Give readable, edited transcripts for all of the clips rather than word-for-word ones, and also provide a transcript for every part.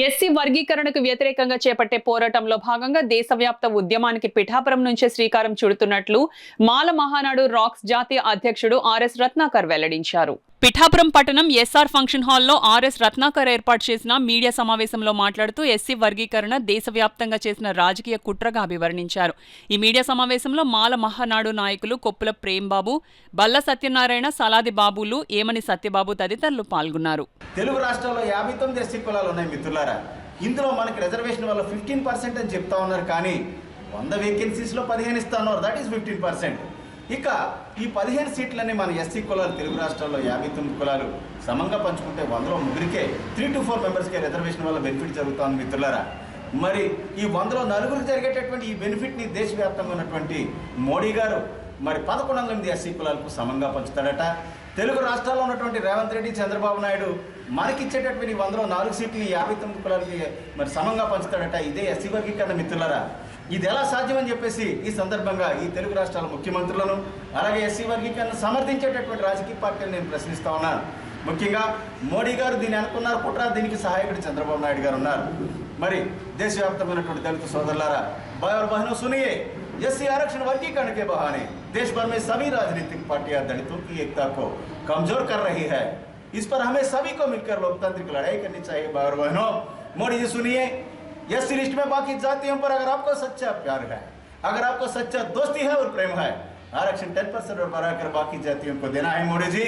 SC వర్గీకరణకు వ్యతిరేకంగా చేపట్టే పోరాటంలో భాగంగా దేశవ్యాప్త ఉద్యమానికి పిఠాపురం నుంచే శ్రీకారం చుడుతున్నట్లు మాల మహానాడు రాక్స్ జాతీయ అధ్యక్షుడు ఆర్ఎస్ రత్నాకర్ వెల్లడించారు. పిఠాపురం పట్టణం ఎస్ఆర్ ఫంక్షన్ హాల్లో ఆర్ఎస్ రత్నాకర్ ఏర్పాటు చేసిన మీడియా సమావేశంలో మాట్లాడుతూ ఎస్సీ వర్గీకరణ దేశవ్యాప్తంగా చేసిన రాజకీయ కుట్రగా అభివర్ణించారు. ఈ మీడియా సమావేశంలో మాల మహానాడు నాయకులు కొప్పుల ప్రేమ్బాబు, బల్ల సత్యనారాయణ, సలాది బాబులు, ఏమని సత్యబాబు తదితరులు పాల్గొన్నారు. తెలుగు రాష్ట్రాల్లో 59 ఎస్సీ కులాలు ఉన్నాయి మిత్రులారా. ఇందులో మనకి రిజర్వేషన్ వల్ల 15% అని చెప్తా ఉన్నారు, కానీ 100 వేకెన్సీస్లో 15 ఇస్తా ఉన్నారు. That is 15%. ఇక ఈ 15 సీట్లన్నీ మన ఎస్సీ కులాలు తెలుగు రాష్ట్రాల్లో 59 కులాలు సమంగా పంచుకుంటే 100లో ముగ్గురికే 3 to 4 మెంబర్స్కే రిజర్వేషన్ వల్ల బెనిఫిట్ జరుగుతుంది మిత్రులారా. మరి ఈ 100లో నలుగురికి జరిగేటటువంటి ఈ బెనిఫిట్ని దేశవ్యాప్తంగా ఉన్నటువంటి మోడీ గారు మరి 1108 ఎస్సీ కులాలకు సమంగా పంచుతాడట. తెలుగు రాష్ట్రాల్లో ఉన్నటువంటి రేవంత్ రెడ్డి, చంద్రబాబు నాయుడు మనకిచ్చేటటువంటి 100లో 4 సీట్లు 59 కులాలకి మరి సమంగా పంచుతాడట. ఇదే ఎస్సీ వర్గీకరణ మిత్రులారా. ఇది ఎలా సాధ్యమని చెప్పేసి ఈ సందర్భంగా ఈ తెలుగు రాష్ట్రాల ముఖ్యమంత్రులను అలాగే ఎస్సీ వర్గీకరణ సమర్థించేటటువంటి రాజకీయ పార్టీలు నేను ప్రశ్నిస్తా ఉన్నాను. ముఖ్యంగా మోడీ గారు దీన్ని అనుకున్నారు కుట్ర, దీనికి సహాయకుడు చంద్రబాబు నాయుడు గారు ఉన్నారు. మరి దేశవ్యాప్తమైనటువంటి దళిత సోదరులారా, भाई और बहनों सुनिए, एससी आरक्षण वर्गीकरण के बहाने देश भर में सभी राजनीतिक पार्टियां दलितों की एकता को कमजोर कर रही है. इस पर हमें सभी को मिलकर लोकतांत्रिक लड़ाई करनी चाहिए. भाई और बहनों, मोदी जी सुनिए, एससी लिस्ट में बाकी जातियों पर अगर आपको सच्चा प्यार है, अगर आपको सच्चा दोस्ती है और प्रेम है, आरक्षण 10% और बढ़ाकर बाकी जातियों को देना है. मोदी जी,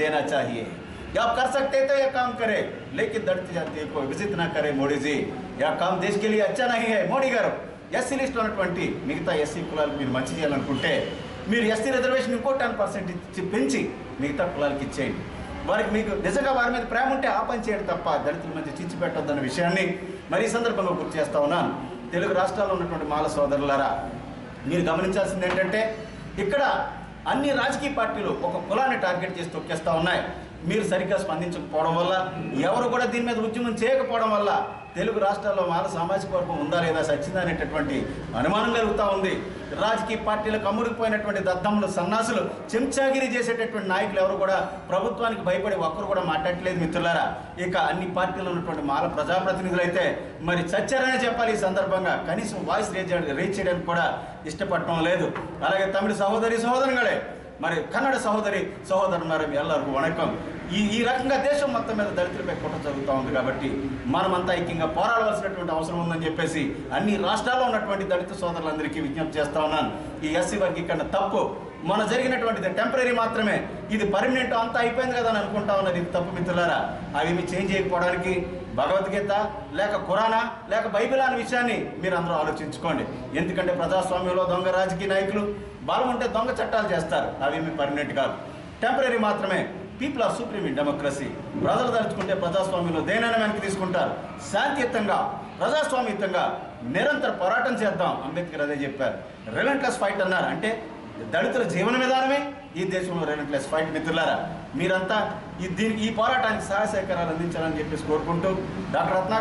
देना चाहिए. आप कर सकते तो यह काम करे, लेकिन दलित जातियों को विजित ना करे. मोदी जी, यह काम देश के लिए अच्छा नहीं है. मोदी गाరు ఎస్సీ లిస్ట్లో ఉన్నటువంటి మిగతా ఎస్సీ కులాలకు మీరు మంచి చేయాలనుకుంటే మీరు ఎస్సీ రిజర్వేషన్ ఇంకో 10% ఇచ్చి పెంచి మిగతా కులాలకు ఇచ్చేయండి. వారికి మీకు నిజంగా వారి మీద ప్రేమ ఉంటే ఆ పని చేయడం తప్ప దళితుల మధ్య చిచ్చు పెట్టొద్దన్న విషయాన్ని మరి ఈ సందర్భంగా గుర్తు చేస్తా ఉన్నాను. తెలుగు రాష్ట్రాల్లో ఉన్నటువంటి మాల సోదరులారా, మీరు గమనించాల్సింది ఏంటంటే ఇక్కడ అన్ని రాజకీయ పార్టీలు ఒక కులాన్ని టార్గెట్ చేసి తొక్కేస్తూ ఉన్నాయి. మీరు సరిగ్గా స్పందించకపోవడం వల్ల, ఎవరు కూడా దీని మీద ఉద్యమం చేయకపోవడం వల్ల తెలుగు రాష్ట్రాల్లో మాల సామాజిక వర్గం ఉందా లేదా సచ్చిందా అనేటటువంటి అనుమానం కలుగుతూ ఉంది. రాజకీయ పార్టీలకు అమ్ముడిపోయినటువంటి దద్దమ్మలు, సన్నాసులు, చెంచాగిరి చేసేటటువంటి నాయకులు ఎవరు కూడా ప్రభుత్వానికి భయపడి ఒక్కరు కూడా మాట్లాడలేదు మిత్రులారా. ఇక అన్ని పార్టీలు ఉన్నటువంటి మాల ప్రజాప్రతినిధులు అయితే మరి చచ్చారనే చెప్పాలి. ఈ సందర్భంగా కనీసం వాయిస్ రేజ్ చేయడానికి కూడా ఇష్టపడటం లేదు. అలాగే తమిళ సహోదరి సహోదరుಗಳೇ, మరి కన్నడ సహోదరి సహోదరులారా, ఎల్లరికూ వణకం. ఈ రకంగా దేశం మొత్తం మీద దళితులపై కుట్ర జరుగుతూ ఉంది. కాబట్టి మనమంతా ఐక్యంగా పోరాడవలసినటువంటి అవసరం ఉందని చెప్పేసి అన్ని రాష్ట్రాల్లో ఉన్నటువంటి దళిత సోదరులందరికీ విజ్ఞప్తి చేస్తా ఉన్నాను. ఈ ఎస్సీ వర్గీకరణ తప్పు. మన జరిగినటువంటిది టెంపరీ మాత్రమే, ఇది పర్మనెంట్ అంతా అయిపోయింది కదా అని అనుకుంటా ఉన్నది. ఇది తప్పు మిత్రులారా. అవి మీ చేంజ్ చేయకపోవడానికి భగవద్గీత లేక ఖురానా లేక బైబిల్ అనే విషయాన్ని మీరు అందరూ ఆలోచించుకోండి. ఎందుకంటే ప్రజాస్వామ్యంలో దొంగ రాజకీయ నాయకులు బలం ఉంటే దొంగ చట్టాలు చేస్తారు. అవి మీ పర్మనెంట్ కాదు, టెంపరీ మాత్రమే. People are supreme in democracy. ప్రజలు తలుచుకుంటే ప్రజాస్వామ్యంలో దేనైనా వెనక్కి తీసుకుంటారు. శాంతియుతంగా ప్రజాస్వామ్యయుతంగా నిరంతర పోరాటం చేద్దాం. అంబేద్కర్ అదే చెప్పారు. రిలెంట్లెస్ ఫైట్ అన్నారు. అంటే దళితుల జీవన విధానమే ఈ దేశంలో రిలెంట్లెస్ ఫైట్. మిత్రులారా, మీరంతా ఈ పోరాటానికి సహాయ సహకారాలు అందించాలని చెప్పేసి కోరుకుంటూ డాక్టర్ రత్నాకర్